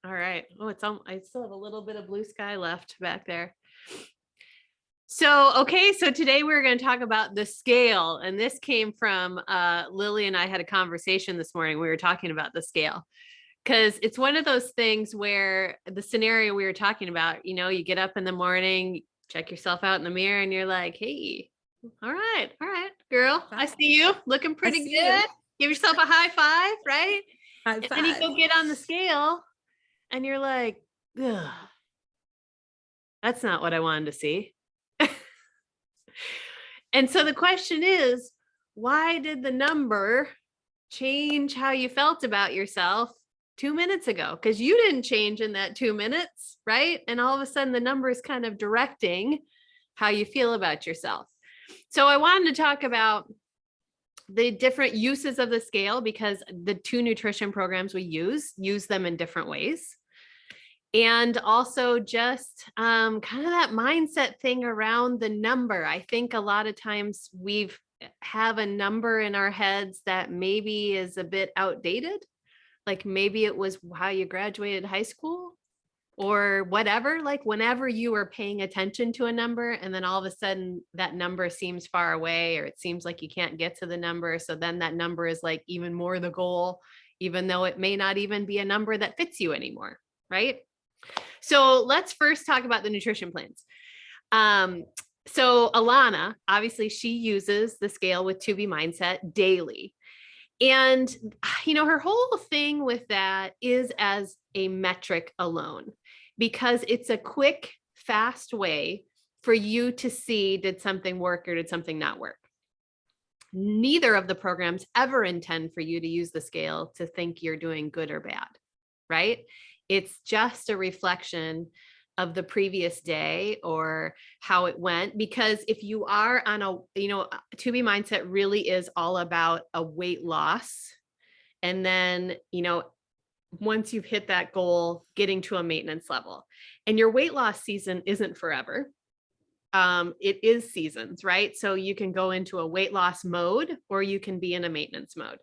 All right. Oh, I still have a little bit of blue sky left back there. So today we're going to talk about the scale. And this came from Lily and I had a conversation this morning. We were talking about the scale because it's one of those things where the scenario we were talking about, you get up in the morning, check yourself out in the mirror and you're like, hey, all right, girl, I see you looking I pretty see good. you. Give yourself a high five, right? High And then you five. go get on the scale and you're like, ugh, that's not what I wanted to see. And so the question is, why did the number change how you felt about yourself 2 minutes ago? Because you didn't change in that 2 minutes, right? And all of a sudden, the number is kind of directing how you feel about yourself. So I wanted to talk about the different uses of the scale because the two nutrition programs we use them in different ways. And also just kind of that mindset thing around the number. I think a lot of times we've have a number in our heads that maybe is a bit outdated. Like maybe it was how you graduated high school or whatever. Like whenever you were paying attention to a number and then all of a sudden that number seems far away or it seems like you can't get to the number. So then that number is like even more the goal, even though it may not even be a number that fits you anymore, right? So let's first talk about the nutrition plans. So Alana, obviously she uses the scale with 2B Mindset daily. And, her whole thing with that is as a metric alone, because it's a quick, fast way for you to see, did something work or did something not work? Neither of the programs ever intend for you to use the scale to think you're doing good or bad, right? It's just a reflection of the previous day or how it went. Because if you are on a, 2B Mindset really is all about a weight loss. And then, once you've hit that goal, getting to a maintenance level. And your weight loss season isn't forever. It is seasons, right? So you can go into a weight loss mode or you can be in a maintenance mode.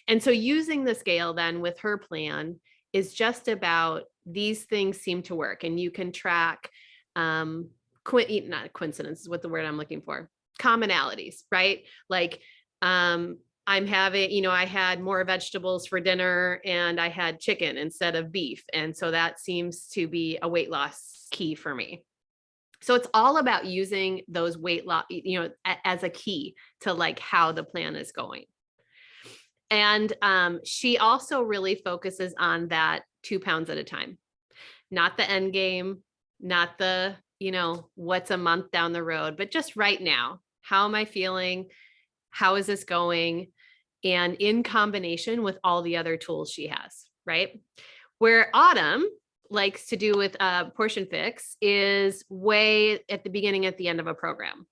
And so using the scale then with her plan is just about these things seem to work and you can track not coincidence is what the word I'm looking for, commonalities, right? Like I'm having, I had more vegetables for dinner and I had chicken instead of beef. And so that seems to be a weight loss key for me. So it's all about using those weight loss, as a key to like how the plan is going. And she also really focuses on that 2 pounds at a time, not the end game, not the, what's a month down the road, but just right now. How am I feeling? How is this going? And in combination with all the other tools she has, right? Where Autumn likes to do with Portion Fix is weigh at the beginning, at the end of a program,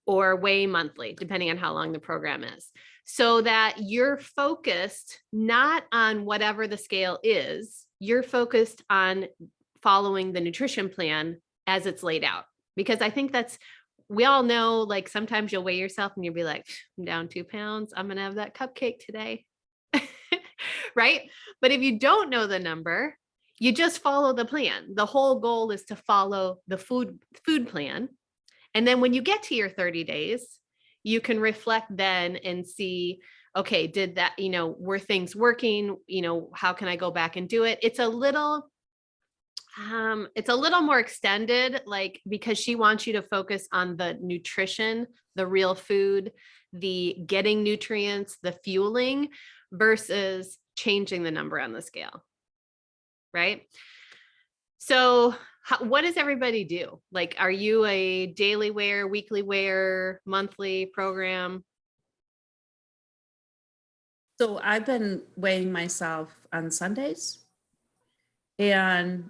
or weigh monthly, depending on how long the program is, so that you're focused not on whatever the scale is, you're focused on following the nutrition plan as it's laid out. Because I think we all know, like sometimes you'll weigh yourself and you'll be like, I'm down 2 pounds. I'm going to have that cupcake today. Right? But if you don't know the number, you just follow the plan. The whole goal is to follow the food plan. And then when you get to your 30 days, you can reflect then and see, okay, did that, were things working? How can I go back and do it? It's a little more extended, like, because she wants you to focus on the nutrition, the real food, the getting nutrients, the fueling versus changing the number on the scale. Right? So what does everybody do? Like, are you a daily wear, weekly wear, monthly program? So I've been weighing myself on Sundays. And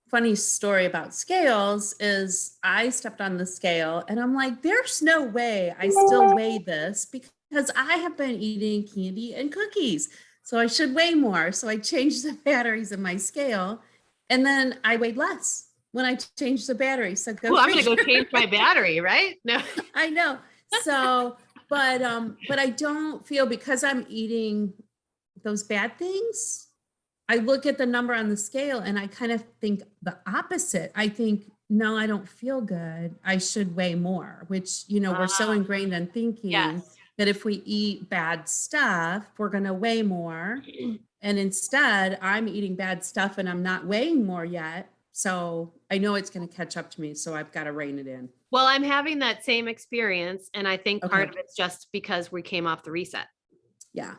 funny story about scales is I stepped on the scale and I'm like, there's no way I still weigh this because I have been eating candy and cookies. So I should weigh more. So I changed the batteries in my scale and then I weighed less when I changed the battery. So I'm going to go change my battery, right? No, I know. So, but I don't feel because I'm eating those bad things I look at the number on the scale and I kind of think the opposite. I think, no, I don't feel good. I should weigh more, which, we're so ingrained in thinking Yes. that if we eat bad stuff, we're going to weigh more. And instead, I'm eating bad stuff and I'm not weighing more yet. So I know it's going to catch up to me. So I've got to rein it in. Well, I'm having that same experience. And I think part Okay. of it's just because we came off the reset. Yeah.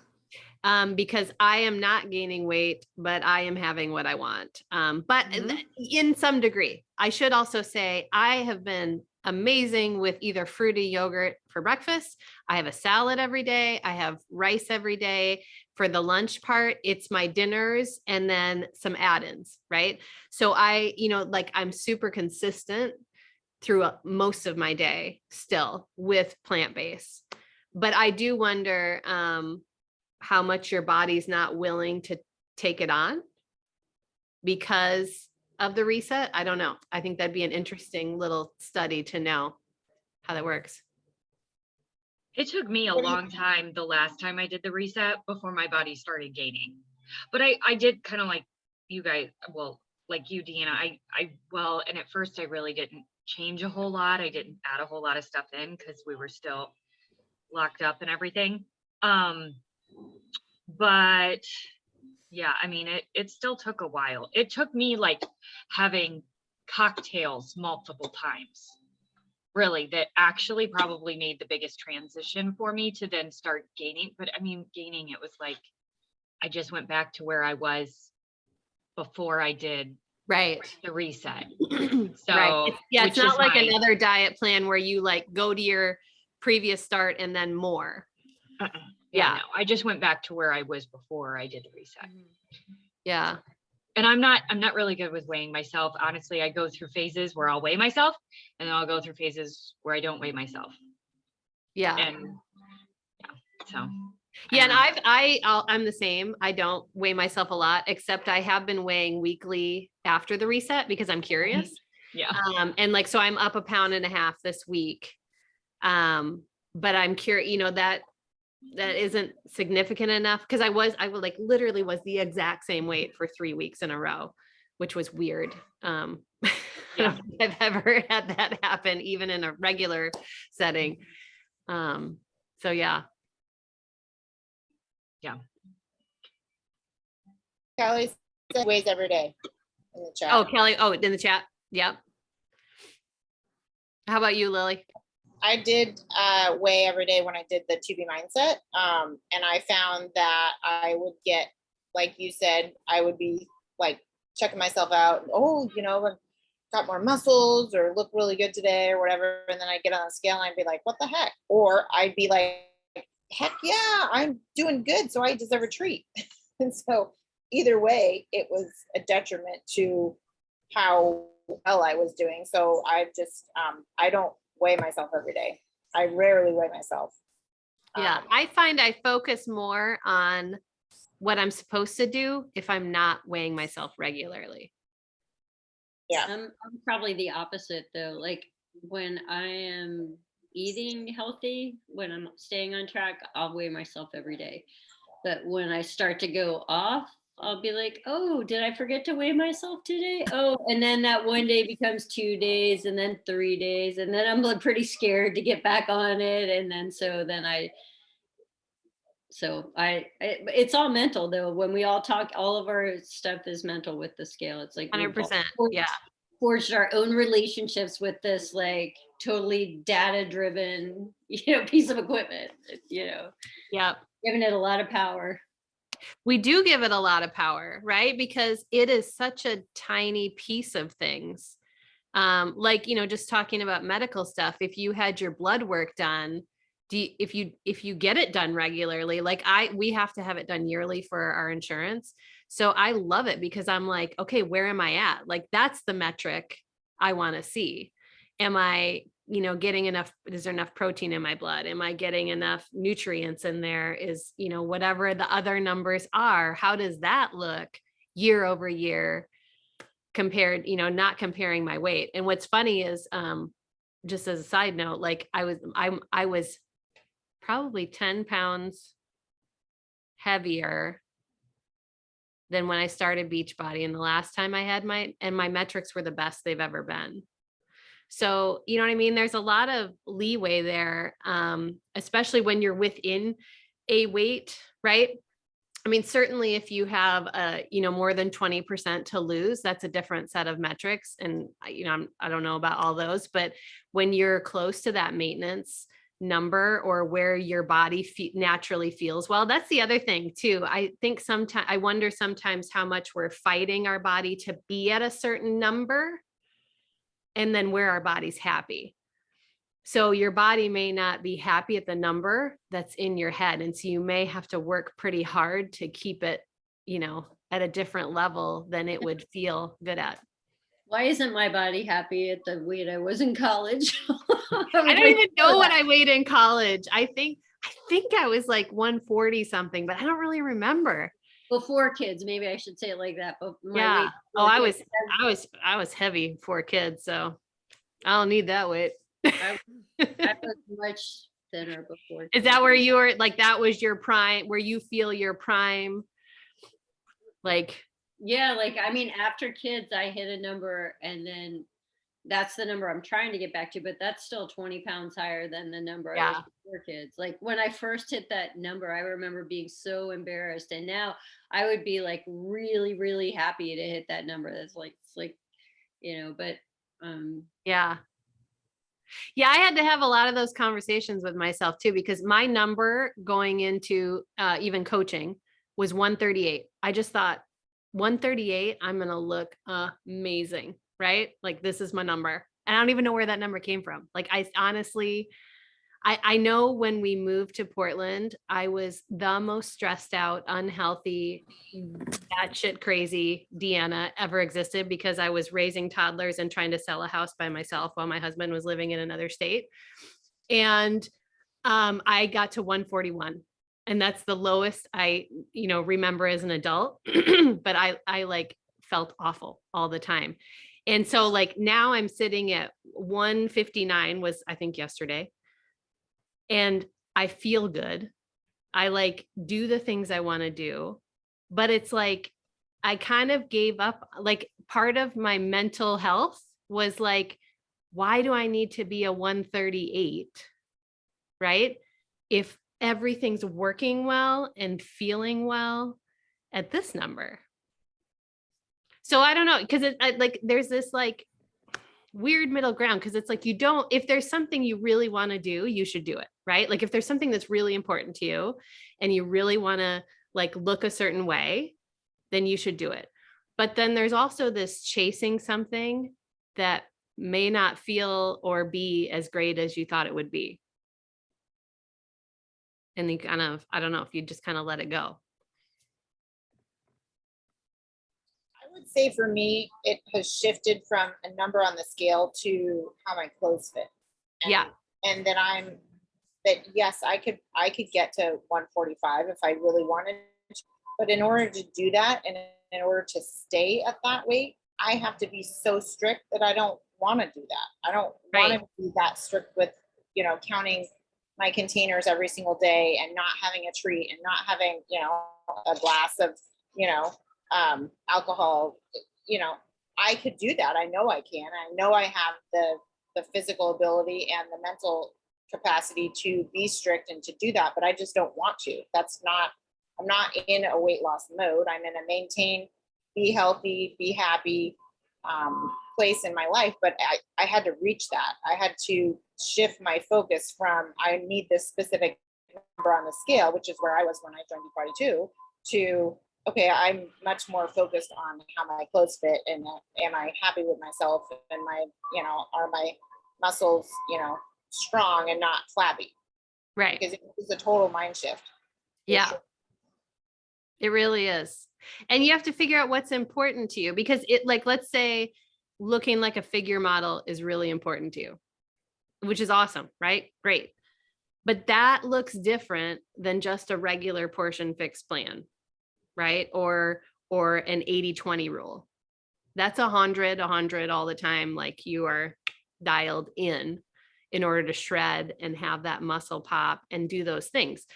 Because I am not gaining weight, but I am having what I want. But Mhm. in some degree, I should also say I have been amazing with either fruity yogurt for breakfast. I have a salad every day. I have rice every day. For the lunch part, it's my dinners and then some add-ins, right? So I'm super consistent through most of my day still with plant-based. But I do wonder, how much your body's not willing to take it on because of the reset. I don't know. I think that'd be an interesting little study to know how that works. It took me a long time the last time I did the reset before my body started gaining. But I did kind of like you guys, well, like you, Deanna, and at first I really didn't change a whole lot. I didn't add a whole lot of stuff in because we were still locked up and everything. But yeah, I mean, it still took a while. It took me like having cocktails multiple times, really, that actually probably made the biggest transition for me to then start gaining. But I mean, gaining, it was like, I just went back to where I was before I did Right. the reset. So right. It's not like another diet plan where you like go to your previous start and then more. Yeah, no, I just went back to where I was before I did the reset. Yeah. And I'm not really good with weighing myself. Honestly, I go through phases where I'll weigh myself and then I'll go through phases where I don't weigh myself. Yeah. And so. Yeah. And I'm the same. I don't weigh myself a lot, except I have been weighing weekly after the reset because I'm curious. Yeah. And like, so I'm up 1.5 pounds this week. But I'm curious, that isn't significant enough because I would like literally was the exact same weight for 3 weeks in a row, which was weird. Yeah. I've ever had that happen even in a regular setting. So yeah. Kelly said weighs every day in the chat. Oh, Kelly. Oh, in the chat. Yep. How about you, Lily? I did weigh every day when I did the 2B mindset. And I found that I would get, like you said, I would be like checking myself out. Oh, I've got more muscles or look really good today or whatever. And then I get on the scale and I'd be like, what the heck? Or I'd be like, heck yeah, I'm doing good. So I deserve a treat. And so either way, it was a detriment to how well I was doing. So I just, I don't weigh myself every day. I rarely weigh myself. Yeah, I find I focus more on what I'm supposed to do if I'm not weighing myself regularly. Yeah. I'm probably the opposite though. Like when I am eating healthy, when I'm staying on track, I'll weigh myself every day. But when I start to go off, I'll be like, oh, did I forget to weigh myself today? Oh, and then that one day becomes 2 days and then 3 days. And then I'm like pretty scared to get back on it. And then, it's all mental though. When we all talk, all of our stuff is mental with the scale. It's like 100%. Yeah. Forged our own relationships with this like totally data driven, piece of equipment, Yeah. Giving it a lot of power. We do give it a lot of power, right? Because it is such a tiny piece of things. Like, just talking about medical stuff, if you had your blood work done, if you get it done regularly, like we have to have it done yearly for our insurance. So I love it because I'm like, okay, where am I at? Like, that's the metric I want to see. Am I, getting enough, is there enough protein in my blood? Am I getting enough nutrients in there? Is, whatever the other numbers are, how does that look year over year compared, not comparing my weight? And what's funny is, just as a side note, like I was probably 10 pounds heavier than when I started Beachbody. And the last time I had my metrics were the best they've ever been. So, you know what I mean? There's a lot of leeway there, especially when you're within a weight, right? I mean, certainly if you have more than 20% to lose, that's a different set of metrics. And, I don't know about all those, but when you're close to that maintenance number or where your body naturally feels well, that's the other thing too. I wonder sometimes how much we're fighting our body to be at a certain number and then where our body's happy. So your body may not be happy at the number that's in your head. And so you may have to work pretty hard to keep it, at a different level than it would feel good at. Why isn't my body happy at the weight I was in college? I don't even know what I weighed in college. I think I was like 140 something, but I don't really remember. Before kids, maybe I should say it like that. But yeah. Oh, I was heavy for kids, so I don't need that weight. I was much thinner before. Is that where you were, like, that was your prime, where you feel your prime? Like, yeah, like, I mean, after kids, I hit a number, and then that's the number I'm trying to get back to, but that's still 20 pounds higher than the number I was before kids. Like, when I first hit that number, I remember being so embarrassed, and now I would be like really, really happy to hit that number. That's like, it's like, but yeah. Yeah, I had to have a lot of those conversations with myself too, because my number going into even coaching was 138. I just thought 138, I'm going to look amazing, right? Like, this is my number. And I don't even know where that number came from. Like, I honestly, I know when we moved to Portland, I was the most stressed out, unhealthy, batshit crazy Deanna ever existed, because I was raising toddlers and trying to sell a house by myself while my husband was living in another state. And I got to 141. And that's the lowest I, remember as an adult, but I like felt awful all the time. And so like now I'm sitting at 159 was, I think, yesterday. And I feel good. I like do the things I want to do, but it's like, I kind of gave up. Like, part of my mental health was like, why do I need to be a 138? Right? If everything's working well and feeling well at this number. So I don't know, because like there's this like weird middle ground, because it's like, if there's something you really want to do, you should do it, right? Like, if there's something that's really important to you and you really want to like look a certain way, then you should do it. But then there's also this chasing something that may not feel or be as great as you thought it would be. And you kind of, I don't know, if you just kind of let it go. I would say for me, it has shifted from a number on the scale to how my clothes fit. And then yes, I could get to 145 if I really wanted to, but in order to do that, and in order to stay at that weight, I have to be so strict that I don't want to do that. I don't want to be that strict with, counting my containers every single day and not having a treat and not having, a glass of, alcohol. I could do that. I know I can. I know I have the physical ability and the mental capacity to be strict and to do that, but I just don't want to. I'm not in a weight loss mode. I'm in a maintain, be healthy, be happy place in my life. But I had to reach that. I had to shift my focus from, I need this specific number on the scale, which is where I was when I joined Beachbody 2, to, okay, I'm much more focused on how my clothes fit, and am I happy with myself, and are my muscles, strong and not flabby. Right. Because it's a total mind shift. Yeah. Sure. It really is. And you have to figure out what's important to you, because it, like, let's say looking like a figure model is really important to you, which is awesome, right? Great. But that looks different than just a regular portion fixed plan, right? Or an 80-20 rule. That's 100 all the time. Like, you are dialed in order to shred and have that muscle pop and do those things.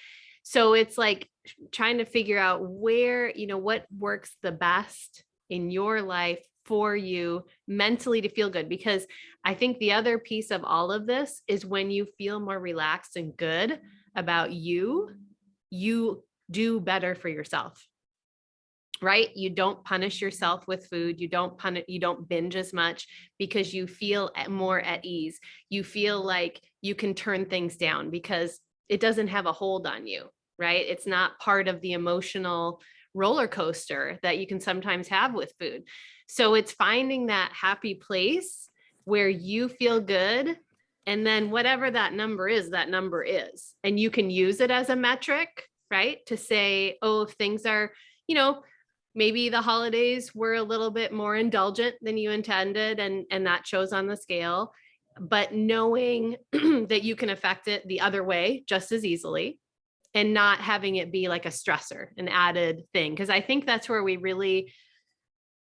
So it's like trying to figure out where, what works the best in your life for you mentally to feel good. Because I think the other piece of all of this is when you feel more relaxed and good about you do better for yourself. Right? You don't punish yourself with food. You don't binge as much because you feel more at ease. You feel like you can turn things down because it doesn't have a hold on you, right? It's not part of the emotional roller coaster that you can sometimes have with food. So it's finding that happy place where you feel good. And then whatever that number is, and you can use it as a metric, right? To say, oh, if things are, maybe the holidays were a little bit more indulgent than you intended, and that shows on the scale. But knowing that you can affect it the other way just as easily, and not having it be like a stressor, an added thing. Because I think that's where we really,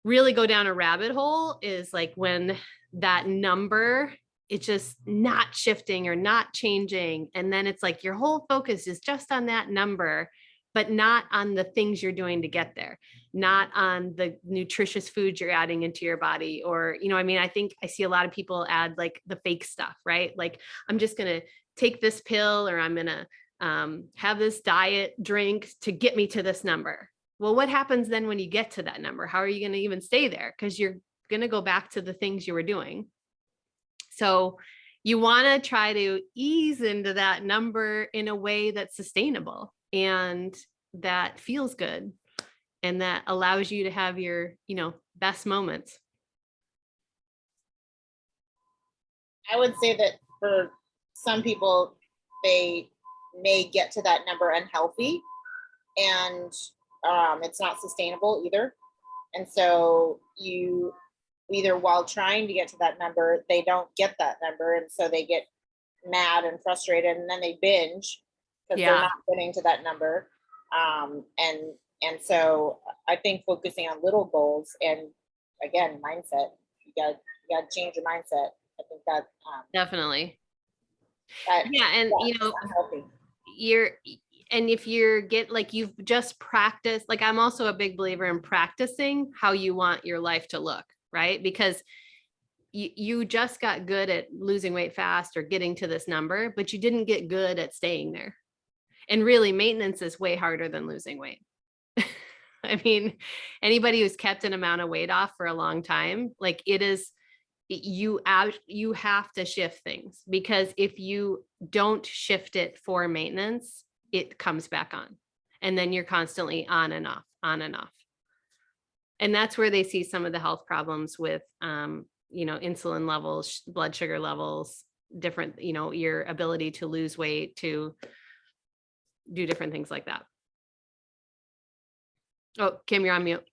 really go down a rabbit hole, is like when that number, it's just not shifting or not changing. And then it's like your whole focus is just on that number, but not on the things you're doing to get there, not on the nutritious foods you're adding into your body. Or, I think I see a lot of people add like the fake stuff, right? Like, I'm just going to take this pill, or I'm going to have this diet drink to get me to this number. Well, what happens then when you get to that number? How are you going to even stay there? Because you're going to go back to the things you were doing. So you want to try to ease into that number in a way that's sustainable and that feels good and that allows you to have your, best moments. I would say that for some people, they may get to that number unhealthy, and it's not sustainable either. And so you either, while trying to get to that number, they don't get that number, and so they get mad and frustrated, and then they binge because they're not getting to that number. And so I think focusing on little goals, and again, mindset, you got to change your mindset. I think that Definitely. that, Yeah. And, unhealthy. if you're you've just practiced, like, I'm also a big believer in practicing how you want your life to look, right? Because you just got good at losing weight fast or getting to this number, but you didn't get good at staying there. And really, maintenance is way harder than losing weight. I mean, anybody who's kept an amount of weight off for a long time, like, it is, you have to shift things, because if you don't shift it for maintenance, it comes back on, and then you're constantly on and off, on and off. And that's where they see some of the health problems with, insulin levels, blood sugar levels, different, your ability to lose weight, to do different things like that. Oh, Kim, you're on mute.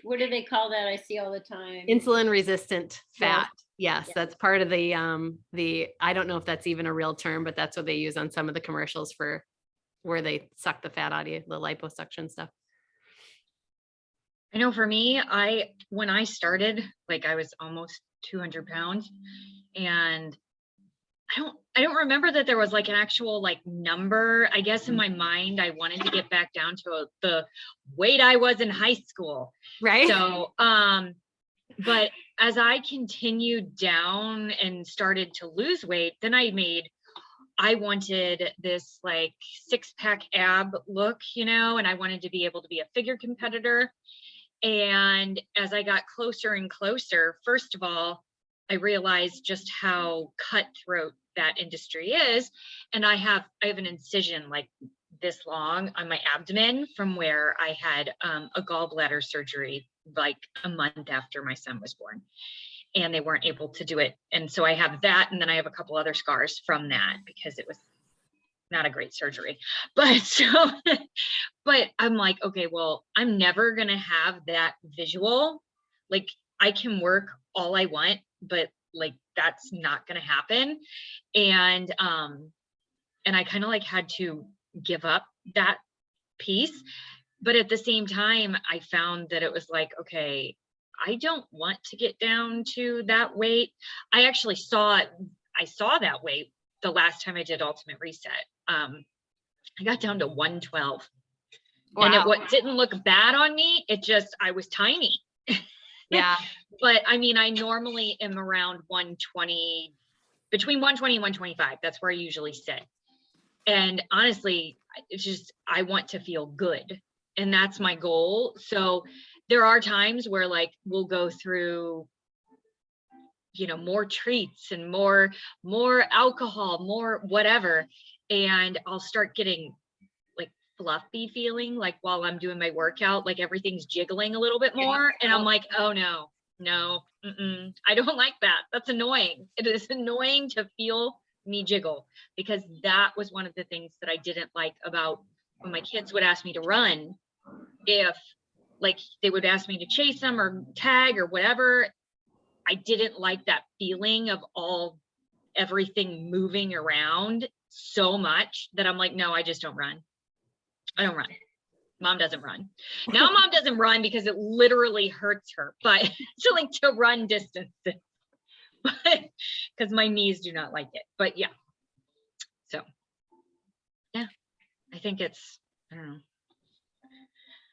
What do they call that? I see all the time. Insulin resistant fat. Yes, Yeah. that's part of the, I don't know if that's even a real term, but that's what they use on some of the commercials for where they suck the fat out of you, the liposuction stuff. I know for me, when I started, like, I was almost 200 pounds, and I don't remember that there was like an actual like number. I guess in my mind, I wanted to get back down to the weight I was in high school. Right. So, but as I continued down and started to lose weight, then I wanted this like 6-pack ab look, and I wanted to be able to be a figure competitor. And as I got closer and closer, first of all, I realized just how cutthroat that industry is. And I have an incision like this long on my abdomen from where I had a gallbladder surgery like a month after my son was born, and they weren't able to do it. And so I have that. And then I have a couple other scars from that because it was not a great surgery. But but I'm like, okay, well, I'm never going to have that visual. Like, I can work all I want, but like, that's not going to happen. And I kind of like had to give up that piece. But at the same time, I found that it was like, okay, I don't want to get down to that weight. I actually saw that weight the last time I did Ultimate Reset. I got down to 112. And Wow. what didn't look bad on me, I was tiny. Yeah. But I mean, I normally am around 120, between 120 and 125. That's where I usually sit. And honestly, it's just, I want to feel good. And that's my goal. So there are times where like we'll go through, you know, more treats and more alcohol, more whatever. And I'll start getting like fluffy feeling, like while I'm doing my workout, like everything's jiggling a little bit more. And I'm like, oh no, I don't like that. That's annoying. It is annoying to feel me jiggle, because that was one of the things that I didn't like about when my kids would ask me to run. If like they would ask me to chase them or tag or whatever, I didn't like that feeling of everything moving around so much that I'm like, no, I just don't run. I don't run. Mom doesn't run. Now mom doesn't run because it literally hurts her, but to like to run distances, but because my knees do not like it. But yeah. So yeah, I think it's, I don't know.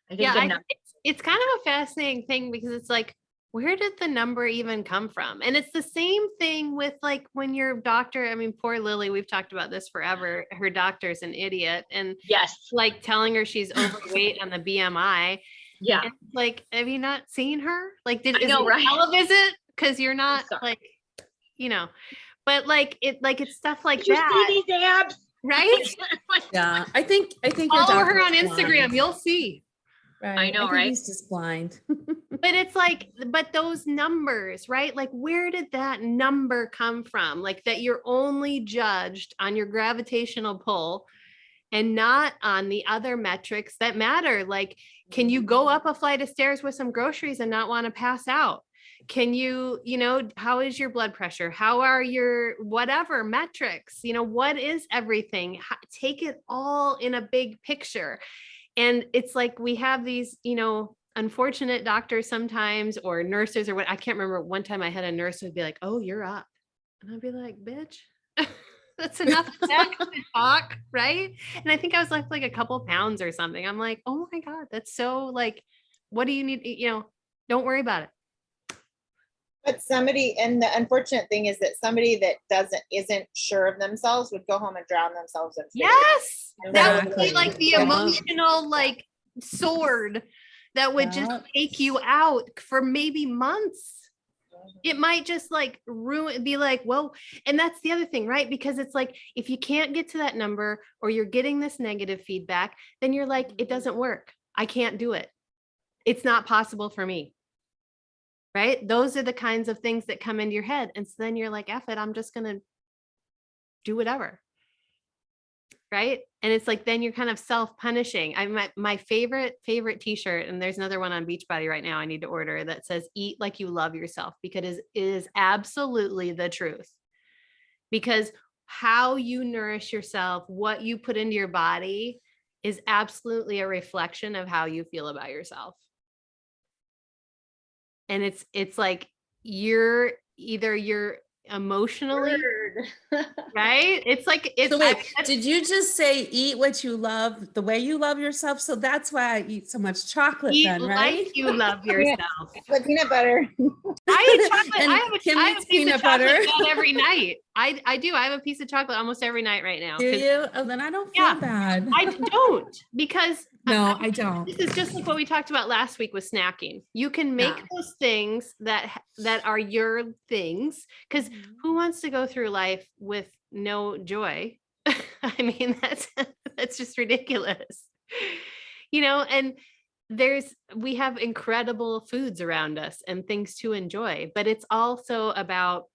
I think it's kind of a fascinating thing, because it's like, where did the number even come from? And it's the same thing with like when your doctor, I mean, poor Lily, we've talked about this forever. Her doctor's an idiot. And yes, like telling her she's overweight on the BMI. yeah. And like, have you not seen her? Like, I know, right? televisit? Because you're not sorry. like, you know, but like it's stuff like Did you that, see these abs? right? Yeah, I think your Follow her doctor's on Instagram, blind. you'll see. Right. I know, think right? He's just blind. But it's like, but those numbers, right? Like, where did that number come from? Like that you're only judged on your gravitational pull and not on the other metrics that matter. Like, can you go up a flight of stairs with some groceries and not want to pass out? Can you, how is your blood pressure? How are your whatever metrics? What is everything? Take it all in a big picture. And it's like, we have these, unfortunate doctors sometimes, or nurses or what, I can't remember. One time I had a nurse who'd be like, oh, you're up. And I'd be like, bitch, that's enough sex to talk. Right. And I think I was like a couple pounds or something. I'm like, oh my God, that's so like, what do you need? Don't worry about it. But somebody, and the unfortunate thing is that somebody that isn't sure of themselves would go home and drown themselves in food. Yes. That would Exactly. be like the Yeah. emotional, like sword that would just Yeah. take you out for maybe months. It might just like be like, whoa. And that's the other thing, right? Because it's like, if you can't get to that number, or you're getting this negative feedback, then you're like, it doesn't work. I can't do it. It's not possible for me. Right? Those are the kinds of things that come into your head. And so then you're like, F it, I'm just going to do whatever. Right? And it's like, then you're kind of self-punishing. My favorite t-shirt, and there's another one on Beachbody right now I need to order, that says, eat like you love yourself, because it is absolutely the truth. Because how you nourish yourself, what you put into your body, is absolutely a reflection of how you feel about yourself. And it's like, you're emotionally right. It's like, So wait, did you just say eat what you love the way you love yourself? So that's why I eat so much chocolate eat then, right? like you love yourself. With peanut butter. I eat chocolate. And I have a Kim piece eats of peanut chocolate butter. about every night. I do. I have a piece of chocolate almost every night right now. Do you? Oh, then I don't feel Yeah. bad. I don't, because No, I don't. this is just like what we talked about last week with snacking. You can make Yeah. those things that are your things, because who wants to go through life with no joy? I mean, that's just ridiculous. And we have incredible foods around us and things to enjoy, but it's also about,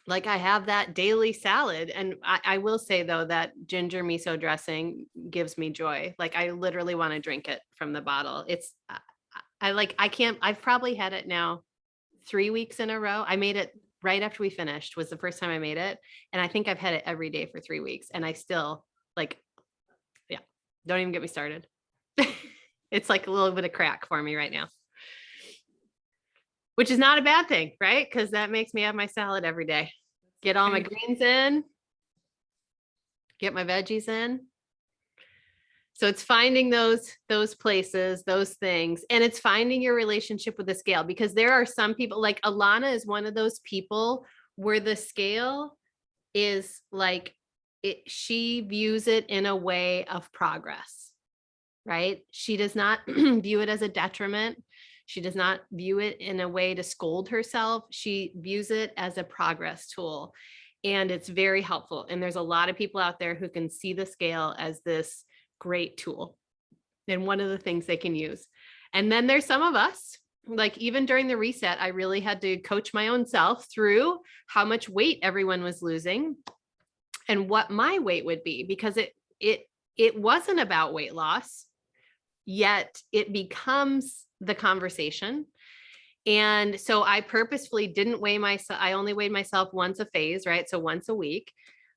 like, I have that daily salad, and I will say though, that ginger miso dressing gives me joy. Like, I literally want to drink it from the bottle. I've probably had it now 3 weeks in a row. I made it right after we finished, was the first time I made it. And I think I've had it every day for 3 weeks, and I still don't even get me started. It's like a little bit of crack for me right now, which is not a bad thing, right? Because that makes me have my salad every day. Get all my greens in, get my veggies in. So it's finding those places, those things, and it's finding your relationship with the scale, because there are some people, like Alana is one of those people where the scale is like she views it in a way of progress, right? She does not view it as a detriment. She does not view it in a way to scold herself. She views it as a progress tool. And it's very helpful. And there's a lot of people out there who can see the scale as this great tool and one of the things they can use. And then there's some of us, like even during the reset, I really had to coach my own self through how much weight everyone was losing and what my weight would be, because it wasn't about weight loss, yet it becomes the conversation. And so I purposefully didn't weigh myself. I only weighed myself once a phase, right? So once a week,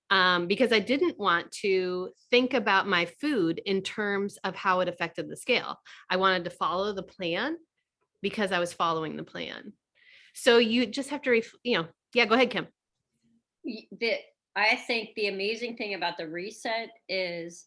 because I didn't want to think about my food in terms of how it affected the scale. I wanted to follow the plan because I was following the plan. So you just have to, yeah, go ahead, Kim. I think the amazing thing about the reset is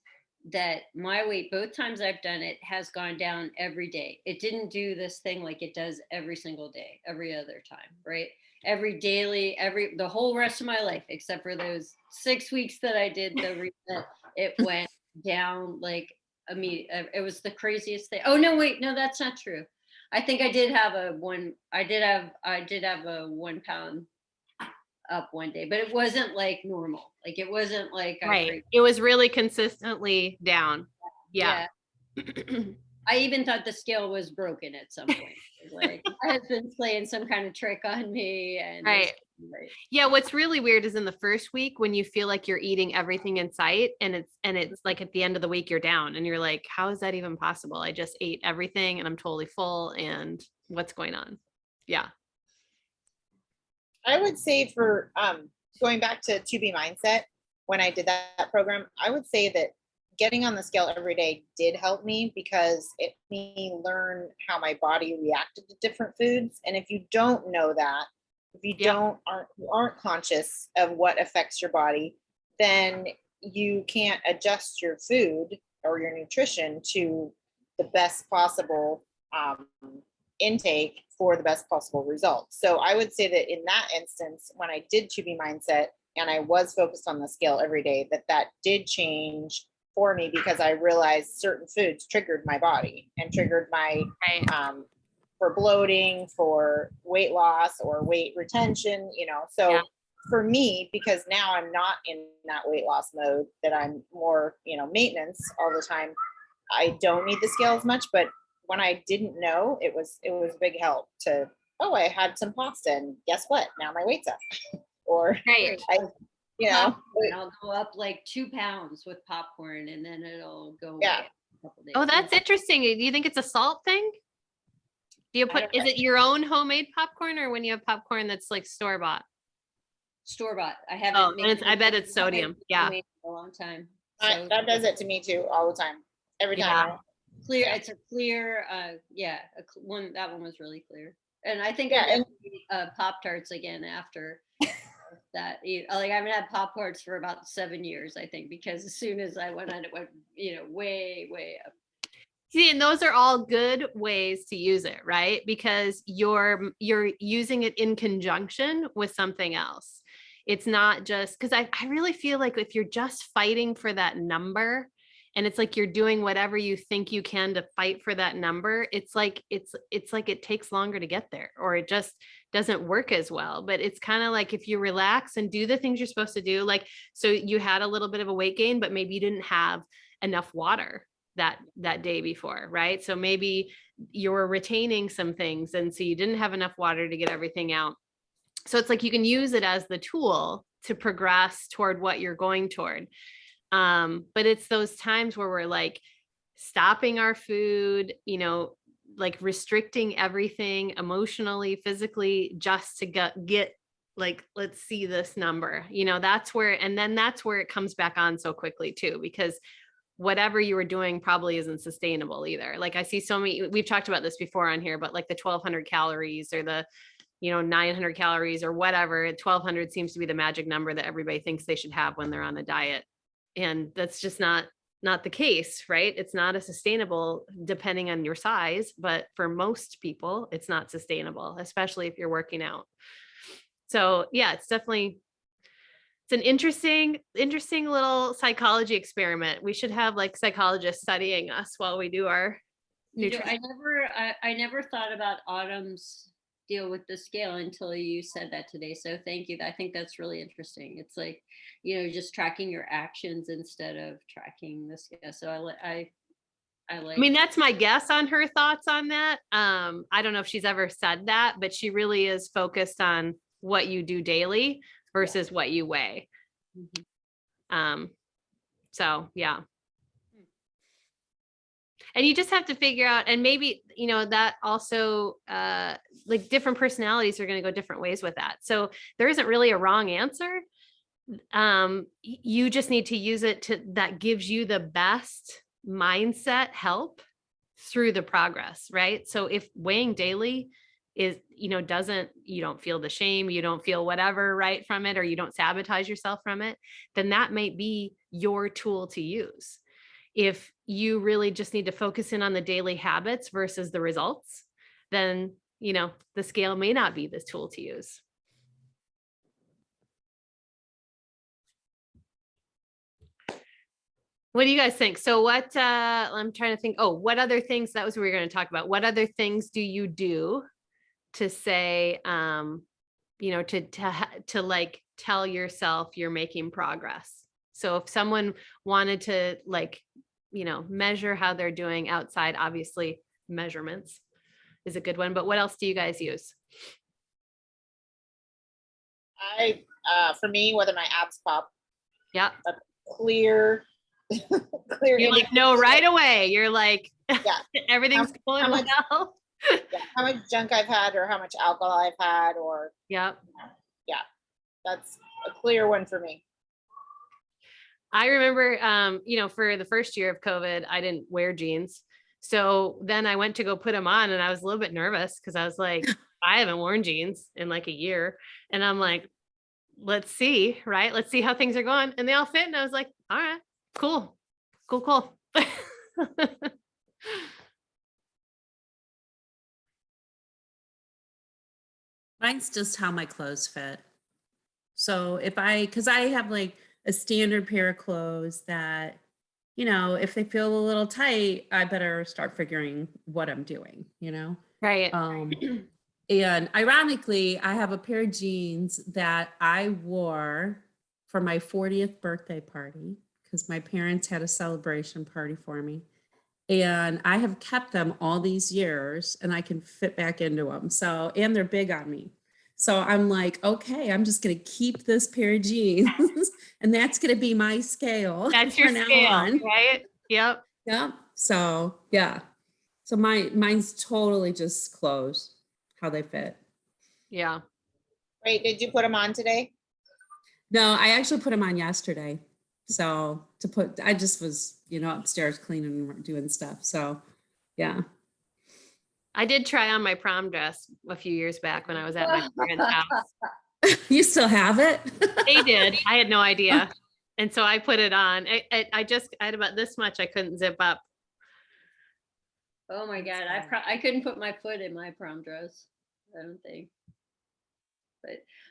that my weight, both times I've done it, has gone down every day. It didn't do this thing like it does every single day, every other time, right? Every daily, the whole rest of my life, except for those 6 weeks that I did the reset, it went down like immediately. It was the craziest thing. Oh no, wait, no, that's not true. I think I did have a 1 pound up one day, but it wasn't like normal. Like it wasn't like right. It was really consistently down. Yeah. I even thought the scale was broken at some point. Like my husband's playing some kind of trick on me. And right. Yeah. What's really weird is in the first week when you feel like you're eating everything in sight, and it's like at the end of the week you're down and you're like, how is that even possible? I just ate everything and I'm totally full, and what's going on? Yeah. I would say for going back to 2B mindset, when I did that program, I would say that getting on the scale every day did help me, because it made me learn how my body reacted to different foods. And if you don't know that, if you aren't conscious of what affects your body, then you can't adjust your food or your nutrition to the best possible intake for the best possible results. So I would say that in that instance, when I did 2B mindset and I was focused on the scale every day, that did change for me, because I realized certain foods triggered my body and triggered my for bloating, for weight loss or weight retention, so for me, because now I'm not in that weight loss mode, that I'm more, maintenance all the time, I don't need the scale as much. But when I didn't know, it was a big help to, I had some pasta and guess what? Now my weight's up. Or I'll go up like 2 pounds with popcorn, and then it'll go away. A couple days. Oh, that's interesting. Do you think it's a salt thing? Do you is it your own homemade popcorn, or when you have popcorn that's like store-bought? Store-bought. I haven't. I bet it's sodium. Yeah. A long time. So, that does it to me too, all the time. Every time. Clear. It's a clear. One. That one was really clear. And I think Pop-Tarts again after that. Like I haven't had Pop-Tarts for about 7 years, I think, because as soon as I went on, it went, way, way up. See, and those are all good ways to use it, right? Because you're using it in conjunction with something else. It's not just, because I really feel like if you're just fighting for that number, and it's like you're doing whatever you think you can to fight for that number, it's like it takes longer to get there, or it just doesn't work as well. But it's kind of like if you relax and do the things you're supposed to do, like, so you had a little bit of a weight gain, but maybe you didn't have enough water that day before, right? So maybe you were retaining some things, and so you didn't have enough water to get everything out. So it's like you can use it as the tool to progress toward what you're going toward. But it's those times where we're like stopping our food, like restricting everything emotionally, physically, just to get like, let's see this number, that's where it comes back on so quickly too, because whatever you were doing probably isn't sustainable either. Like I see so many, we've talked about this before on here, but like the 1200 calories or the 900 calories or whatever, 1200 seems to be the magic number that everybody thinks they should have when they're on a diet. And that's just not not the case, right? It's not a sustainable depending on your size, but for most people, it's not sustainable, especially if you're working out. So yeah, it's an interesting little psychology experiment. We should have like psychologists studying us while we do our nutrition. I never thought about Autumn's deal with the scale until you said that today. So thank you. I think that's really interesting. It's like, just tracking your actions instead of tracking the scale. So I like. I mean, that's my guess on her thoughts on that. I don't know if she's ever said that, but she really is focused on what you do daily versus what you weigh. So yeah. And you just have to figure out, and maybe, that also, like different personalities are going to go different ways with that. So there isn't really a wrong answer. You just need to use it that gives you the best mindset help through the progress, right? So if weighing daily is, you don't feel the shame, you don't feel whatever, right, from it, or you don't sabotage yourself from it, then that might be your tool to use. If you really just need to focus in on the daily habits versus the results, then, the scale may not be the tool to use. What do you guys think? So what, I'm trying to think, what other things, that was what we were going to talk about. What other things do you do to say, to like tell yourself you're making progress? So if someone wanted to measure how they're doing outside, obviously measurements is a good one, but what else do you guys use? For me, whether my abs pop. Yeah. A clear You're like, no, right away. You're like, yeah, everything's going well. Yeah, how much junk I've had or how much alcohol I've had or. Yeah. Yeah. That's a clear one for me. I remember, for the first year of COVID, I didn't wear jeans. So then I went to go put them on and I was a little bit nervous because I was like, I haven't worn jeans in like a year. And I'm like, let's see, right? Let's see how things are going. And they all fit. And I was like, all right, cool. Mine's just how my clothes fit. So because I have like a standard pair of clothes that, if they feel a little tight, I better start figuring what I'm doing, Right. And ironically, I have a pair of jeans that I wore for my 40th birthday party because my parents had a celebration party for me. And I have kept them all these years and I can fit back into them. So, and they're big on me. So I'm like, okay, I'm just going to keep this pair of jeans and that's going to be my scale. That's your scale, right? Yep. Yeah. So, yeah. So mine's totally just clothes, how they fit. Yeah. Wait, did you put them on today? No, I actually put them on yesterday. So I just was, upstairs cleaning and doing stuff. So, yeah. I did try on my prom dress a few years back when I was at my parents' house. You still have it? They did. I had no idea. And so I put it on. I had about this much. I couldn't zip up. Oh my God. I couldn't put my foot in my prom dress. I don't think.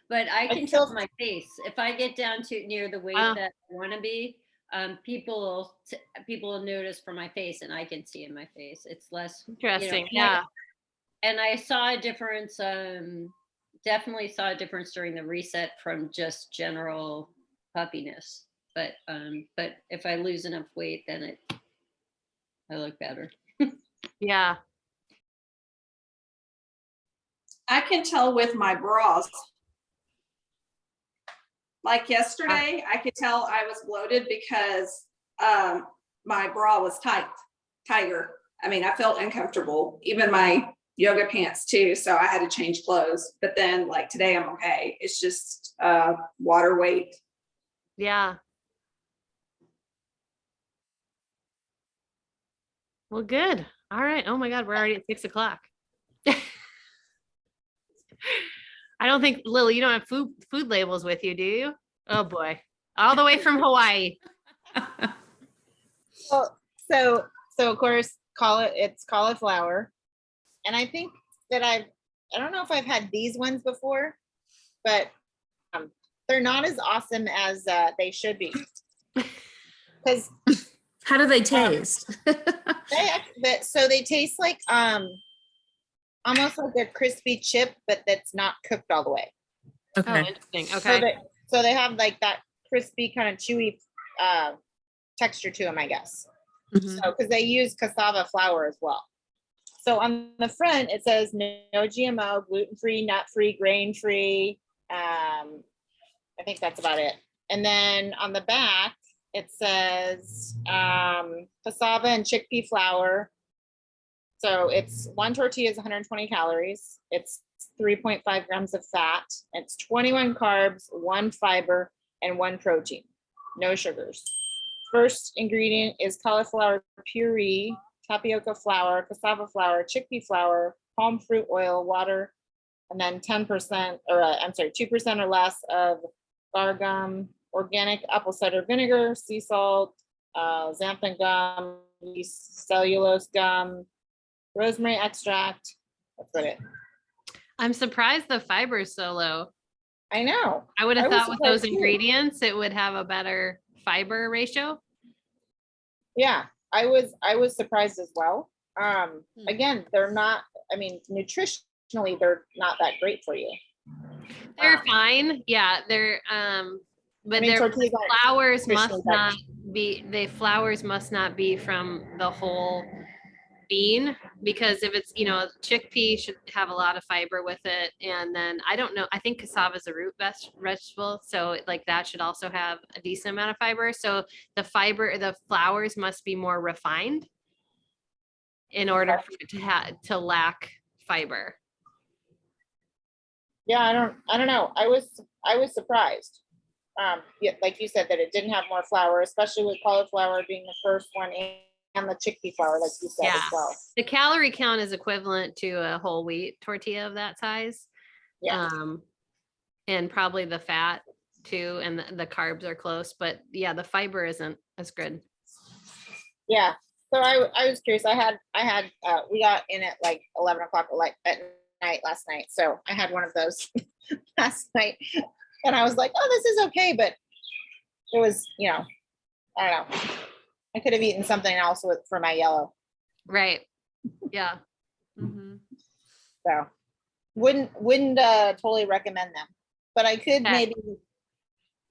But I can tell my face. If I get down to near the weight that I want to be, people will notice from my face and I can see in my face. It's less interesting. Yeah. And I saw a difference, definitely saw a difference during the reset from just general puffiness. But if I lose enough weight, then I look better. Yeah. I can tell with my bras. Like yesterday, I could tell I was bloated because my bra was tighter. I mean, I felt uncomfortable, even my yoga pants too. So I had to change clothes. But then like today, I'm okay. It's just water weight. Yeah. Well, good. All right. Oh my God, we're already at 6 o'clock. I don't think, Lily, you don't have food labels with you, do you? Oh boy. All the way from Hawaii. Well, so of course, it's cauliflower. And I think that I don't know if I've had these ones before, but they're not as awesome as they should be. Because How do they taste? they taste like almost like a crispy chip, but that's not cooked all the way. Oh, Okay. interesting. So Okay. they have like that crispy kind of chewy texture to them, I guess. Mhm. So because they use cassava flour as well. So on the front it says no GMO, gluten-free, nut-free, grain-free. I think that's about it. And then on the back it says cassava and chickpea flour. So it's one tortilla is 120 calories. It's 3.5 grams of fat. It's 21 carbs, 1 fiber, and 1 protein. No sugars. First ingredient is cauliflower puree, tapioca flour, cassava flour, chickpea flour, palm fruit oil, water, and then 10% or 2% or less of bar gum, organic apple cider vinegar, sea salt, xanthan gum, cellulose gum, rosemary extract. That's about it. I'm surprised the fiber is so low. I know. I would I have was thought with those surprised too. ingredients, it would have a better fiber ratio. Yeah, I was surprised as well. Hmm. Again, they're not, I mean, nutritionally, they're not that great for you. They're fine. Yeah, they're but I mean, their tortillas aren't flowers must nutritionally not that- be the flowers must not be from the whole bean, because if it's, chickpea should have a lot of fiber with it. And then I don't know, I think cassava is a root vegetable, so like that should also have a decent amount of fiber. So the flours must be more refined in order for it to lack fiber. Yeah, I don't know. I was surprised. Yeah, like you said, that it didn't have more flour, especially with cauliflower being the first one and the chickpea flour, like you said Yeah. as well. The calorie count is equivalent to a whole wheat tortilla of that size. Yeah. And probably the fat too, and the carbs are close, but yeah, the fiber isn't as good. Yeah. So I was curious. We got in at like 11 o'clock at night last night. So I had one of those last night and I was like, oh, this is okay. But it was, I don't know. I could have eaten something else for my yellow. Right. Yeah. Mhm. So wouldn't totally recommend them, but I could Okay. maybe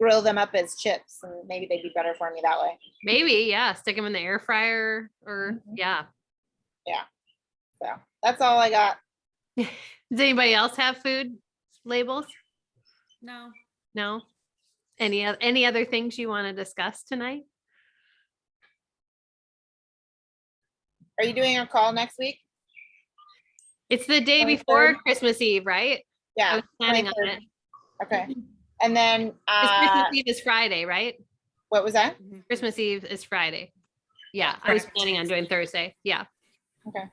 grill them up as chips and maybe they'd be better for me that way. Maybe, yeah. Stick them in the air fryer or yeah. So that's all I got. Does anybody else have food labels? No. No? Any other things you want to discuss tonight? Are you doing a call next week? It's the day 23rd? before Christmas Eve, right? I Yeah. was planning on 23rd. it. Okay. And then 'Cause Christmas Eve is Friday, right? what was that? Christmas Eve is Friday. Yeah, I was planning on doing Thursday. Yeah. Okay.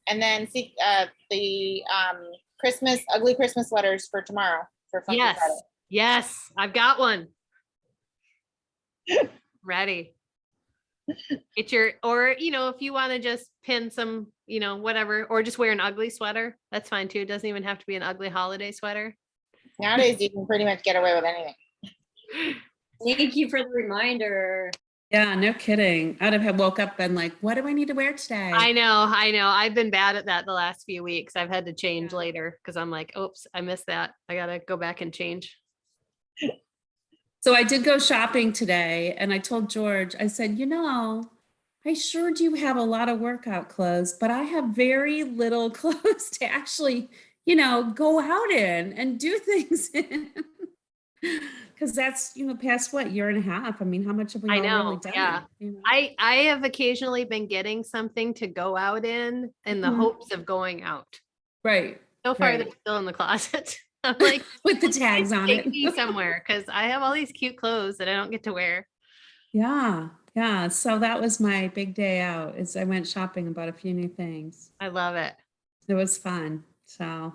And then see the ugly Christmas letters for tomorrow for Funky Yes. Friday. Yes, I've got one. Ready. Get or if you want to just pin some, whatever, or just wear an ugly sweater, that's fine too. It doesn't even have to be an ugly holiday sweater. Nowadays you can pretty much get away with anything. Thank you for the reminder. Yeah, no kidding. I'd have woke up and like, what do I need to wear today? I know. I've been bad at that the last few weeks. I've had to change later because I'm like, oops, I missed that. I gotta go back and change. So I did go shopping today and I told George, I said, I sure do have a lot of workout clothes, but I have very little clothes to actually, go out in and do things in. Because that's, past what, year and a half. I mean, how much have we I all know, really done? yeah. I have occasionally been getting something to go out in the Mhm. hopes of going out. Right. So far, Right. they're still in the closet. I'm like, With the tags on take it. me somewhere because I have all these cute clothes that I don't get to wear. Yeah. Yeah. So that was my big day out is I went shopping and bought a few new things. I love it. It was fun. So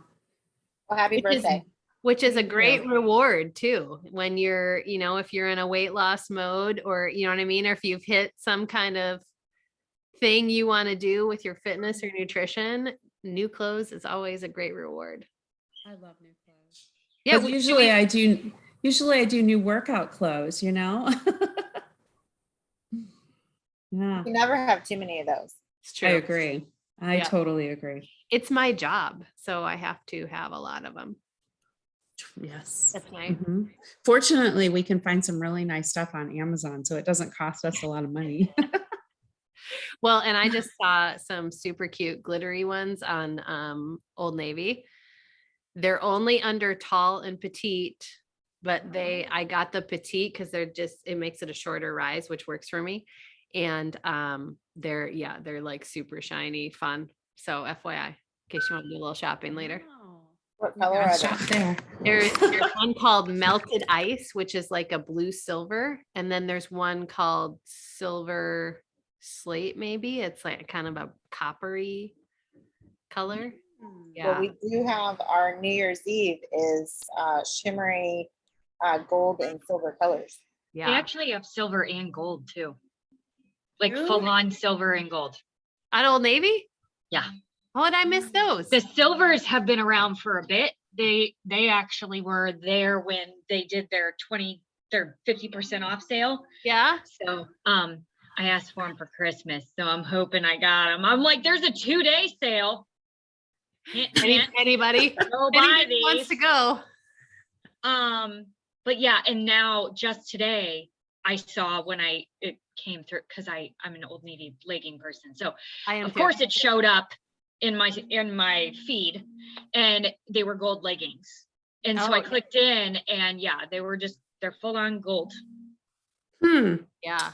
Well, happy Which is- birthday. Which is a Thank great you. reward too, when you're, if you're in a weight loss mode or, you know what I mean? Or if you've hit some kind of thing you want to do with your fitness or nutrition, new clothes is always a great reward. I love new clothes. Yeah, But usually I do new workout clothes, you know? Yeah, You never have too many of those. it's true. I agree. I Yeah. totally agree. It's my job, so I have to have a lot of them. Yes. That's my Mhm. Fortunately, we can find some really nice stuff on Amazon, so it doesn't cost us a lot of money. well, and I just saw some super cute glittery ones on Old Navy. They're only under tall and petite, but I got the petite because it makes it a shorter rise, which works for me. And they're like super shiny, fun. So FYI, in case you want to do a little shopping later. What color I'll are shop they? there. There's one called Melted Ice, which is like a blue silver. And then there's one called Silver Slate, maybe. It's like kind of a coppery color. Well, Yeah. we do have our New Year's Eve is shimmery gold and silver colors. They Yeah. actually have silver and gold too. Like Really? full on silver and gold. At Old Navy? Yeah. How would I miss those? The silvers have been around for a bit. They actually were there when they did their 50% off sale. Yeah. So I asked for them for Christmas. So I'm hoping I got them. I'm like, there's a 2-day sale. Anybody Go buy anybody wants to these. go? But yeah, and now just today I saw when it came through, because I'm an Old Navy legging person. So I am of too. course it showed up in my feed, and they were gold leggings. And so Oh, I yeah. clicked in, and yeah, they're full on gold. Yeah.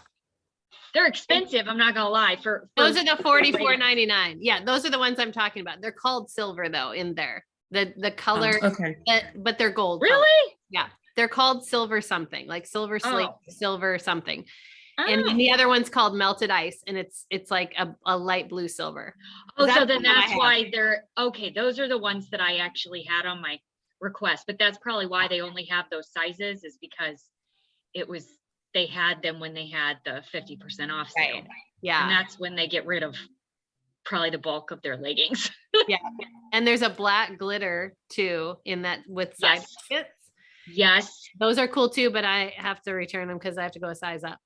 They're expensive, I'm not gonna lie. For Those are the leggings. $44.99. Yeah, those are the ones I'm talking about. They're called silver though in there. The color, Okay. but they're gold. color. Really? Yeah. They're called silver something, like silver slate, Oh. silver something. And then Oh. the other one's called Melted Ice, and it's like a light blue silver. Oh, so That's then the one I that's have. why they're okay. Those are the ones that I actually had on my request, but that's probably why they only have those sizes, is because they had them when they had the 50% off sale. Right. And Yeah. that's when they get rid of probably the bulk of their leggings. Yeah. And there's a black glitter too in that with side Yes. pockets. Yes. Those are cool too, but I have to return them because I have to go a size up.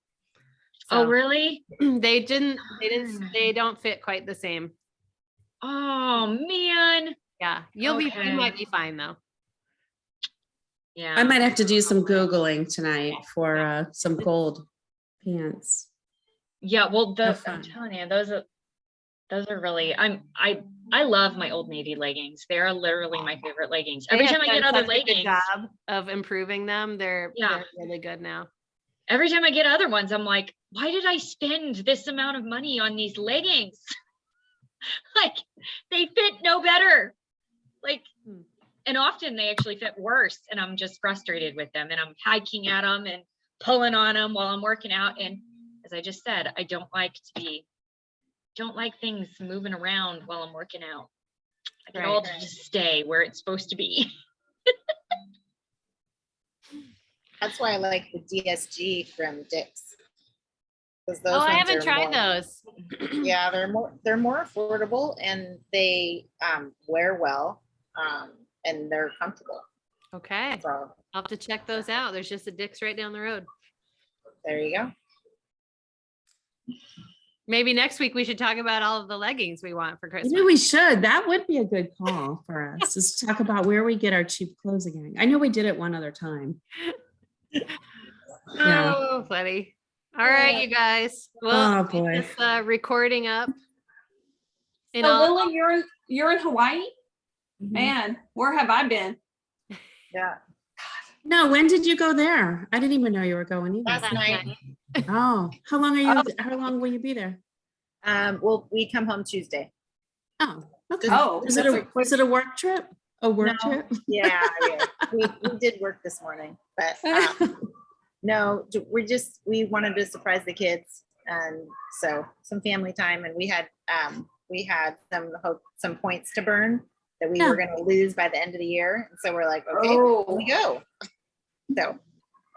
Oh, So, really? they don't fit quite the same. Oh, man. Yeah. You Okay. might be fine though. Yeah. I might have to do some Googling tonight for some gold pants. Yeah. Well, Have I'm fun. telling you, those are really, I love my Old Navy leggings. They are literally my favorite leggings. Every They time have I get done other such a good leggings, job of improving them. They're really good now. every time I get other ones, I'm like, why did I spend this amount of money on these leggings? Like, they fit no better. Like, and often they actually fit worse, and I'm just frustrated with them, and I'm hiking at them and pulling on them while I'm working out. And as I just said, I don't like things moving around while I'm working out. I can all just stay where it's supposed to be. That's why I like the DSG from Dick's. 'Cause those Oh, I ones haven't are tried more- those. Yeah, they're more affordable, and they wear well, and they're comfortable. Okay. So I'll have to check those out. There's just a Dick's right down the road. there you go. Maybe next week we should talk about all of the leggings we want for Christmas. Maybe we should. That would be a good call for us, is to talk about where we get our cheap clothes again. I know we did it one other time. Yeah. Oh, funny. All right, you guys. Well, Oh, boy. this recording up. And So I'll- Lily, you're in Hawaii? Mm-hmm. Man, where have I been? Yeah, No, when did you go there? I didn't even know you were going either. last night. Oh, how long will you be there? Well, we come home Tuesday. Oh, okay. Oh, Is it a work trip? A work No. trip? Yeah. We did work this morning, but no, we wanted to surprise the kids, and so some family time, and we had some points to burn that we were going to lose by the end of the year, and so we're like, okay, Oh. here we go. So,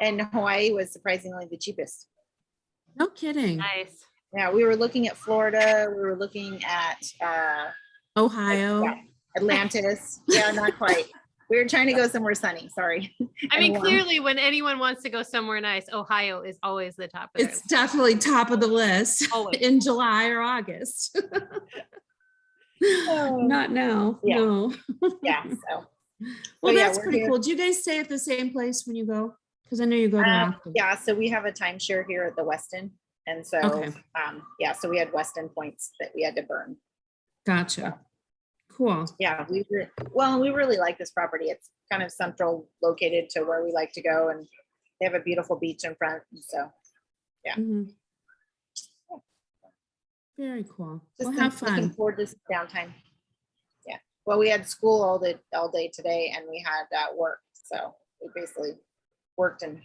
and Hawaii was surprisingly the cheapest. No kidding. Nice. Yeah, we were looking at Florida. We were looking at Ohio. yeah, Atlantis. Yeah, not quite. We were trying to go somewhere sunny. Sorry. I mean, And warm. clearly when anyone wants to go somewhere nice, Ohio is always the top of their It's definitely top of the list Always. in July or August. Not now. Yeah. No. Yeah. So Well, yeah, that's we're pretty here. cool. Do you guys stay at the same place when you go? Because I know you go there often. yeah, so we have a timeshare here at the Westin. And so Okay. yeah, so we had Westin points that we had to burn. Gotcha. Cool. Yeah, we really like this property. It's kind of central located to where we like to go, and they have a beautiful beach in front. And so Yeah. Mhm. Very cool. just Well, have looking fun. forward to some downtime. Yeah. Well, we had school all day today, and we had work. So we basically worked, and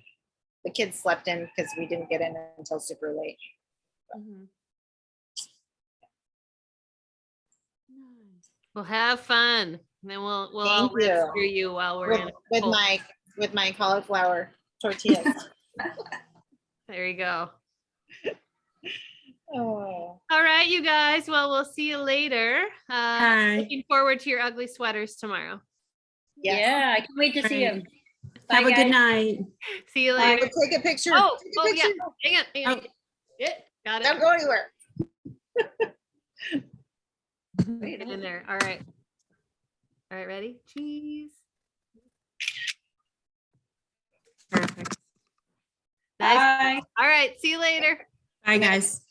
the kids slept in because we didn't get in until super late. Mhm. Well, have fun. And then we'll all Thank you. rescue you while we're in. With cold. my cauliflower tortillas. There you go. Oh. All right, you guys. Well, we'll see you later. Bye. Looking forward to your ugly sweaters tomorrow. Yes. Yeah, I can't wait to see Right. him. Have a good night. See you Bye. later. Take a picture. Oh, Take a oh yeah. picture. Hang on. Oh. Yeah, got Don't it. go anywhere. In there. All right. All right, ready? Cheese. Perfect. Nice. Bye. All right. See you later. Bye, guys.